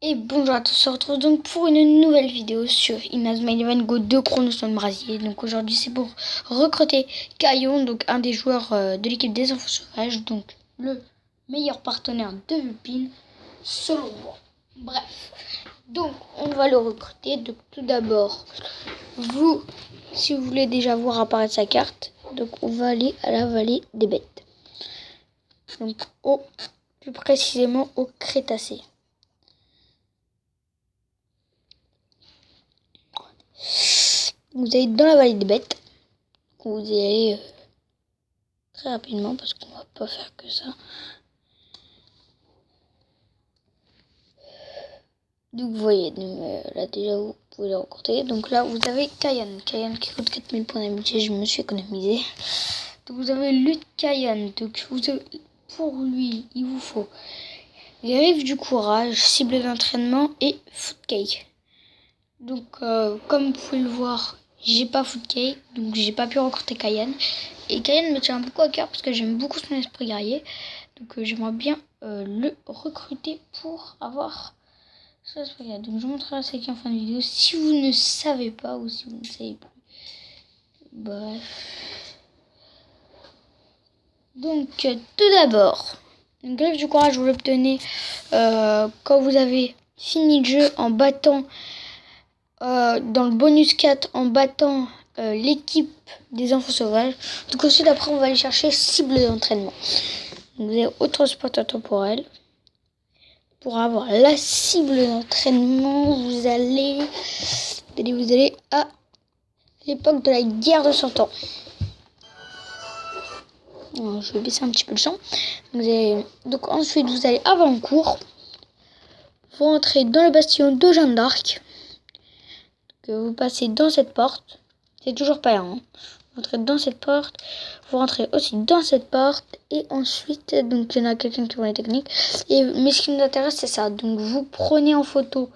Et bonjour à tous, on se retrouve donc pour une nouvelle vidéo sur Inazuma Eleven Go 2 Chronostorm Brasier. Donc aujourd'hui c'est pour recruter Kayon, donc un des joueurs de l'équipe des enfants sauvages, donc le meilleur partenaire de Vulpine selon moi. Bref, donc on va le recruter. Donc tout d'abord, si vous voulez déjà voir apparaître sa carte, donc on va aller à la vallée des bêtes. Donc plus précisément au Crétacé. Vous allez dans la vallée des bêtes. Vous y allez très rapidement parce qu'on va pas faire que ça. Donc vous voyez, là déjà vous pouvez le recruter. Donc là vous avez Kayan qui coûte 4000 points d'amitié, je me suis économisé. Donc vous avez Lutte Kayan. Donc pour lui il vous faut les rives du courage, cible d'entraînement et footcake. Donc comme vous pouvez le voir, j'ai pas footcake, donc j'ai pas pu recruter Kayan. Et Kayan me tient beaucoup à cœur parce que j'aime beaucoup son esprit guerrier. Donc j'aimerais bien le recruter pour avoir son esprit guerrier. Donc je vous montrerai ça en fin de vidéo. Si vous ne savez pas ou si vous ne savez plus. Bref. Donc tout d'abord, une griffe du courage, vous l'obtenez quand vous avez fini le jeu en battant dans le bonus 4 en battant l'équipe des enfants sauvages. Donc ensuite après on va aller chercher cible d'entraînement. Vous avez autre spot temporel. Pour avoir la cible d'entraînement, vous allez à l'époque de la guerre de 100 ans. Alors, je vais baisser un petit peu le son. Donc ensuite vous allez à Vancourt. Vous rentrez dans le bastion de Jeanne d'Arc. Vous passez dans cette porte. C'est toujours pas là. Vous rentrez dans cette porte. Vous rentrez aussi dans cette porte. Et ensuite, donc il y en a quelqu'un qui voit les techniques. Mais ce qui nous intéresse, c'est ça. Donc vous prenez en photo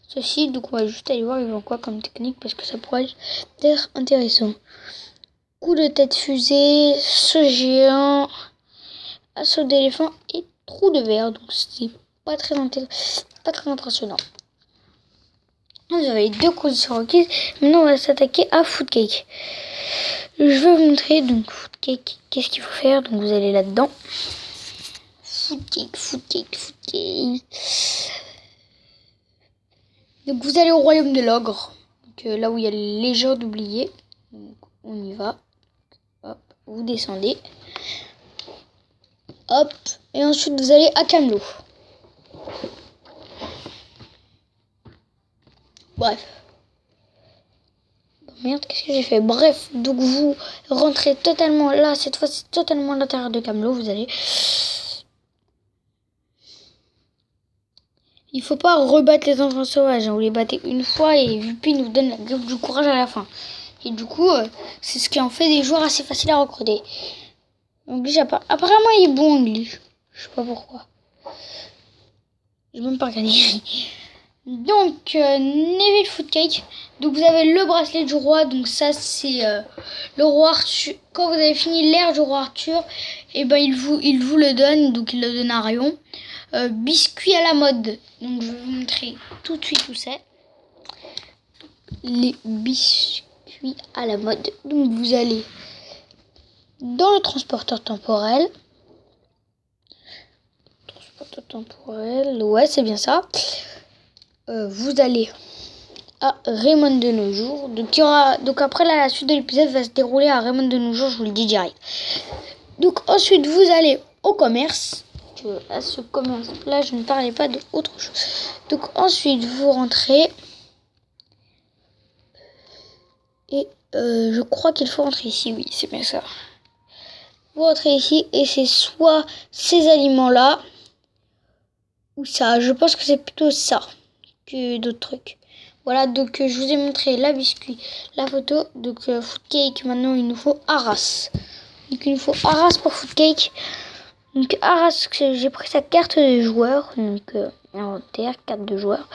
ceci. Donc on va juste aller voir ils vont quoi comme technique. Parce que ça pourrait être intéressant. Coup de tête fusée. Ce géant. Assaut d'éléphant. Et trou de verre. Donc c'est pas très impressionnant. Vous avez deux conditions requises. Maintenant, on va s'attaquer à Footcake. Je vais vous montrer. Donc, Footcake, qu'est-ce qu'il faut faire? Donc, vous allez là-dedans. Footcake. Donc, vous allez au royaume de l'ogre. Là où il y a les légendes oubliées. Donc, on y va. Hop, vous descendez. Hop. Et ensuite, vous allez à Camelot. Bref. Merde, qu'est-ce que j'ai fait? Bref, donc vous rentrez totalement là, cette fois c'est totalement à l'intérieur de Camelot, vous allez... Il faut pas rebattre les enfants sauvages, vous les battez une fois et Vulpine nous donne la griffe du courage à la fin. Et du coup, c'est ce qui en fait des joueurs assez faciles à recruter. Donc déjà, apparemment il est bon en glitch, je sais pas pourquoi. J'ai même pas regardé. Donc, Neville Footcake. Donc, vous avez le bracelet du roi. Donc, ça, c'est le roi Arthur. Quand vous avez fini l'ère du roi Arthur, et ben, il vous le donne. Donc, il le donne à Rion. Biscuits à la mode. Donc, je vais vous montrer tout de suite où c'est. Les biscuits à la mode. Donc, vous allez dans le transporteur temporel. Ouais, c'est bien ça. Vous allez à Raymond de nos jours. Donc après là, la suite de l'épisode va se dérouler à Raymond de nos jours, je vous le dis direct. Donc ensuite vous allez au commerce. À ce commerce là, je ne parlais pas d'autre chose. Donc ensuite vous rentrez. Et je crois qu'il faut rentrer ici, oui, c'est bien ça. Vous rentrez ici et c'est soit ces aliments là ou ça. Je pense que c'est plutôt ça que d'autres trucs. Voilà, donc je vous ai montré la biscuit, la photo. Donc Footcake, maintenant il nous faut Arras. Donc il nous faut Arras pour Footcake. Donc Arras, j'ai pris sa carte de joueur. Donc inventaire, carte de joueur.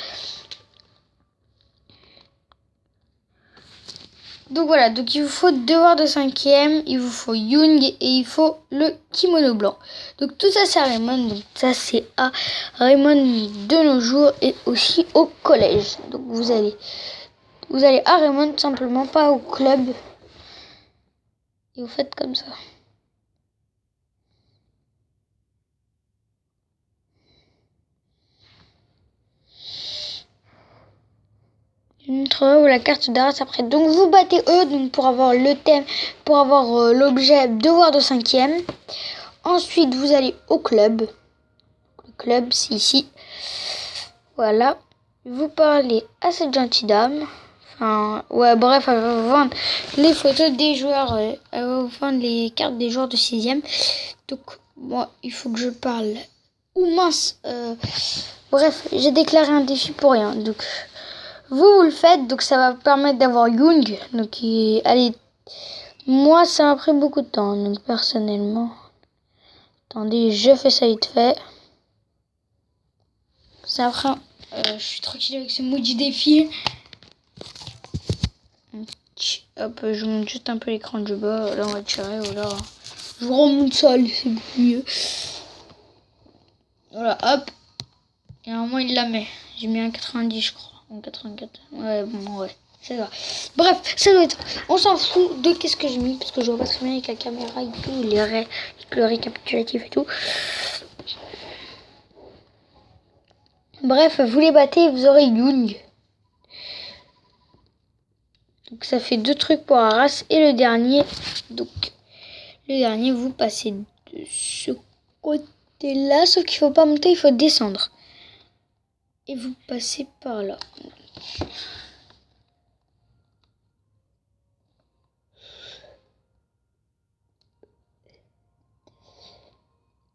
Donc voilà, donc il vous faut devoir de 5e, il vous faut Young et il faut le kimono blanc. Donc tout ça c'est à Raymond, donc ça c'est à Raymond de nos jours et aussi au collège. Donc vous allez à Raymond simplement, pas au club. Et vous faites comme ça. Ou la carte d'Arras après. Donc vous battez eux donc pour avoir le thème, pour avoir l'objet devoir de 5e. Ensuite vous allez au club. Le club c'est ici. Voilà. Vous parlez à cette gentille dame. Enfin, ouais, bref, elle va vous vendre les photos des joueurs. Elle va vous vendre les cartes des joueurs de 6e. Donc moi, il faut que je parle. Ouh mince. Bref, j'ai déclaré un défi pour rien. Donc vous le faites, donc ça va permettre d'avoir Young. Donc, allez, moi, ça m'a pris beaucoup de temps, donc personnellement. Attendez, je fais ça vite fait. Ça après, je suis tranquille avec ce maudit défi. Hop, je monte juste un peu l'écran du bas. Là, on va tirer, voilà. Je remonte ça, c'est beaucoup mieux. Voilà, hop. Et à un moment, il la met. J'ai mis un 90, je crois. En 84. Ouais, bon, ouais. C'est ça. Bref, ça doit être. On s'en fout de qu'est-ce que j'ai mis. Parce que je vois pas très bien avec la caméra et tout. Le récapitulatif et tout. Bref, vous les battez et vous aurez Young. Donc ça fait 2 trucs pour Arras. Et le dernier. Donc, le dernier, vous passez de ce côté-là. Sauf qu'il faut pas monter, il faut descendre. Et vous passez par là.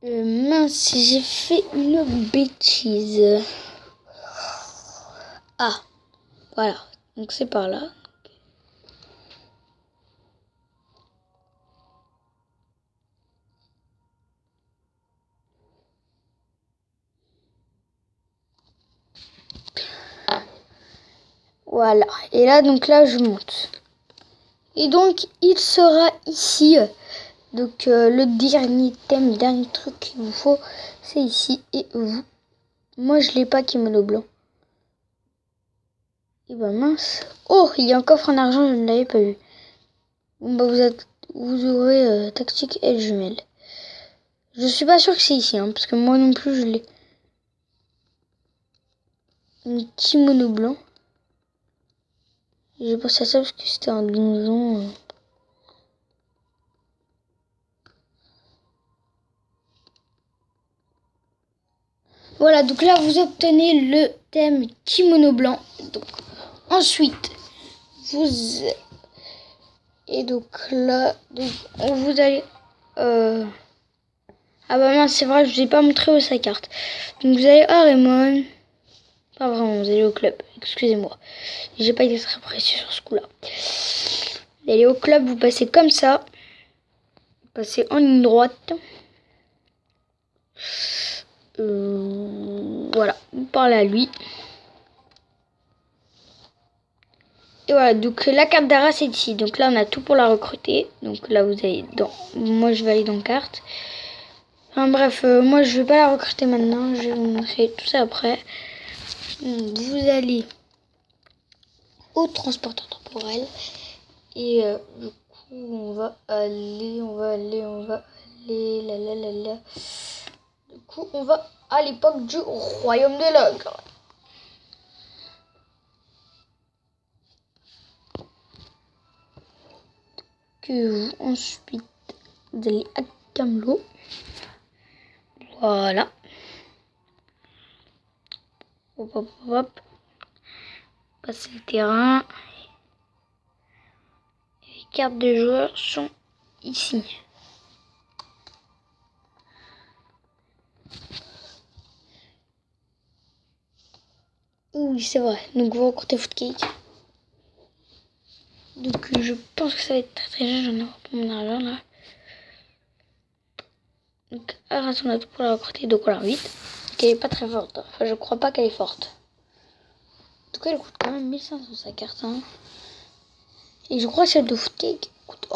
Mince, j'ai fait une bêtise. Ah, voilà. Donc c'est par là. Voilà. Et là, donc là, je monte. Et donc, il sera ici. Donc, le dernier thème, le dernier truc qu'il vous faut, c'est ici. Et vous. Moi, je l'ai pas, kimono blanc. Et bah mince. Oh, il y a un coffre en argent, je ne l'avais pas vu. Bon, bah, vous aurez tactique et jumelle. Je suis pas sûre que c'est ici, hein, parce que moi non plus, je l'ai. Un kimono blanc. J'ai pensé à ça parce que c'était un donjon. Voilà, donc là vous obtenez le thème kimono blanc. Donc ensuite vous et donc là donc vous allez ah bah mince, c'est vrai, je vous ai pas montré où sa carte. Donc vous allez à Raymond. Pas vraiment, vous allez au club. Excusez-moi, j'ai pas été très précis sur ce coup-là. Vous allez au club, vous passez comme ça. Vous passez en ligne droite. Voilà, vous parlez à lui. Et voilà, donc la carte d'Arras est ici. Donc là, on a tout pour la recruter. Donc là, vous allez dans... Moi, je vais aller dans carte. Enfin bref, moi, je vais pas la recruter maintenant. Je vais vous montrer tout ça après. Donc, vous allez au transporteur temporel. Et du coup, on va aller... Là. Du coup, on va à l'époque du royaume de l'ogre. Ensuite, vous allez à Camelot. Voilà. Hop. Passer le terrain. Les cartes des joueurs sont ici. Oui, c'est vrai. Donc, vous recrutez Footcake. Donc, je pense que ça va être très bien. J'en ai pour mon argent là. Donc, Arras, on a tout pour la recruter. Donc, voilà, 8. Elle est pas très forte. Enfin, je crois pas qu'elle est forte. En tout cas, elle coûte quand même 1500 sa carte. Hein. Et je crois que celle de Footique coûte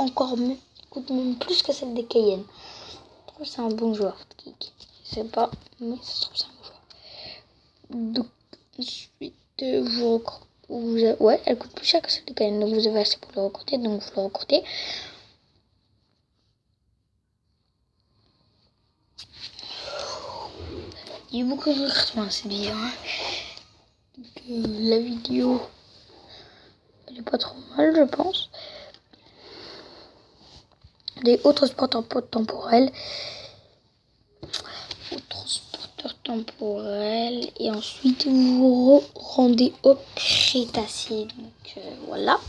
même plus que celle des Cayenne. Je trouve que c'est un bon joueur, Footique. Je sais pas, mais ça se trouve c'est un bon joueur. Donc ensuite ouais, elle coûte plus cher que celle des Cayenne. Donc vous avez assez pour le recruter, donc vous le recrutez. Il y a eu beaucoup de recrutements dans cette vidéo. La vidéo, elle est pas trop mal, je pense. Des hauts transporteurs temporels. Et ensuite vous vous rendez au Crétacé. Donc voilà.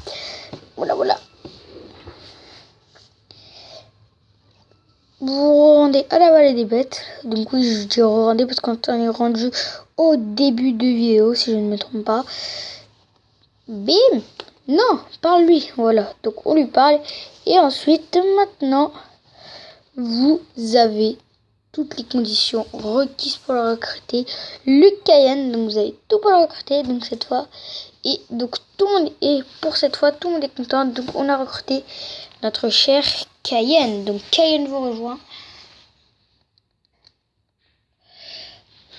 Vous vous rendez à la vallée des bêtes. Donc oui, je dis rendez parce qu'on est rendu au début de vidéo, si je ne me trompe pas. Bim! Non, parle-lui. Voilà, donc on lui parle. Et ensuite, maintenant, vous avez toutes les conditions requises pour le recruter. Le Cayenne, donc vous avez tout pour le recruter, donc cette fois. Et donc pour cette fois, tout le monde est content. Donc on a recruté notre cher Cayenne. Donc Cayenne vous rejoint.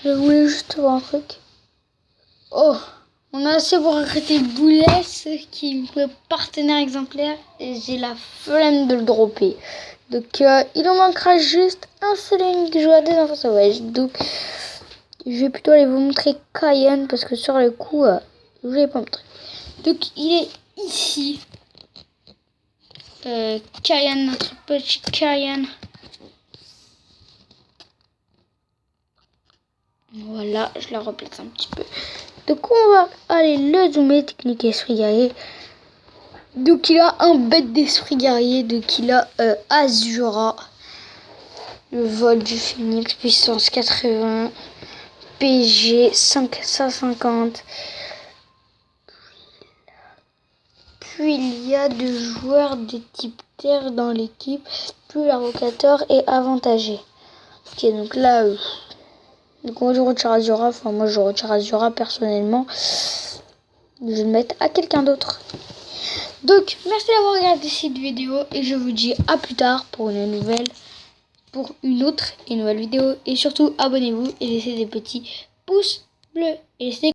Je voulais juste voir un truc. Oh, on a assez pour recruter Boulès qui est partenaire exemplaire et j'ai la flemme de le dropper. Donc il en manquera juste un seul unique joueur des enfants sauvages. Donc je vais plutôt aller vous montrer Cayenne parce que sur le coup je vais pas montrer. Donc il est ici. Cayenne, notre petit Cayenne. Voilà, je la replace un petit peu. Donc on va aller le zoomer, technique esprit guerrier. Donc il a un bête d'esprit guerrier, donc il a Azura, le vol du phénix, puissance 80, PG 550. Puis il y a deux joueurs de type terre dans l'équipe, plus l'invocateur est avantagé. Ok, donc là, donc moi je retire Azura, personnellement. Je vais le mettre à quelqu'un d'autre. Donc merci d'avoir regardé cette vidéo et je vous dis à plus tard pour une autre et nouvelle vidéo. Et surtout abonnez-vous et laissez des petits pouces bleus. Et laissez